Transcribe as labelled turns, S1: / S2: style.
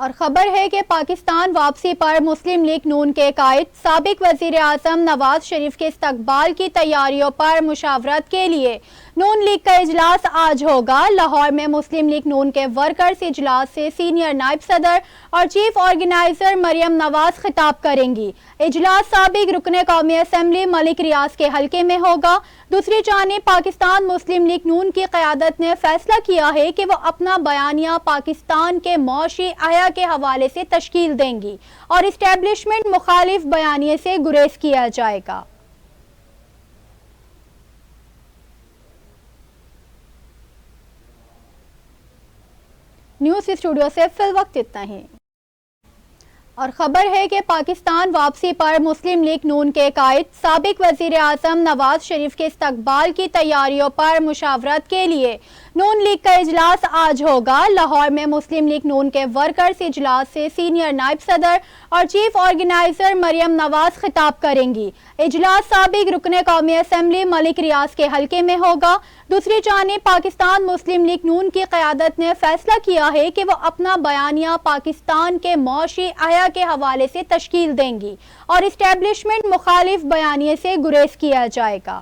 S1: اور خبر ہے کہ پاکستان واپسی پر مسلم لیگ نون کے قائد سابق وزیر اعظم نواز شریف کے استقبال کی تیاریوں پر مشاورت کے لیے نون لیگ کا اجلاس آج ہوگا۔ لاہور میں مسلم لیگ نون کے ورکرز اجلاس سے سینئر نائب صدر اور چیف آرگنائزر مریم نواز خطاب کریں گی۔ اجلاس سابق رکن قومی اسمبلی ملک ریاض کے حلقے میں ہوگا۔ دوسری جانب پاکستان مسلم لیگ نون کی قیادت نے فیصلہ کیا ہے کہ وہ اپنا بیانیہ پاکستان کے معاشی احیا کے حوالے سے تشکیل دیں گی اور اسٹیبلشمنٹ مخالف بیانیے سے گریز کیا جائے گا۔ نیوز اسٹوڈیو سے فی الوقت اتنا ہی۔ اور خبر ہے کہ پاکستان واپسی پر مسلم لیگ نون کے قائد سابق وزیر اعظم نواز شریف کے استقبال کی تیاریوں پر مشاورت کے لیے نون لیگ کا اجلاس آج ہوگا۔ لاہور میں مسلم لیگ نون کے ورکرز اجلاس سے سینئر نائب صدر اور چیف آرگنائزر مریم نواز خطاب کریں گی۔ اجلاس سابق رکن قومی اسمبلی ملک ریاض کے حلقے میں ہوگا۔ دوسری جانب پاکستان مسلم لیگ نون کی قیادت نے فیصلہ کیا ہے کہ وہ اپنا بیانیہ پاکستان کے معاشی احیا کے حوالے سے تشکیل دیں گی اور اسٹیبلشمنٹ مخالف بیانیے سے گریز کیا جائے گا۔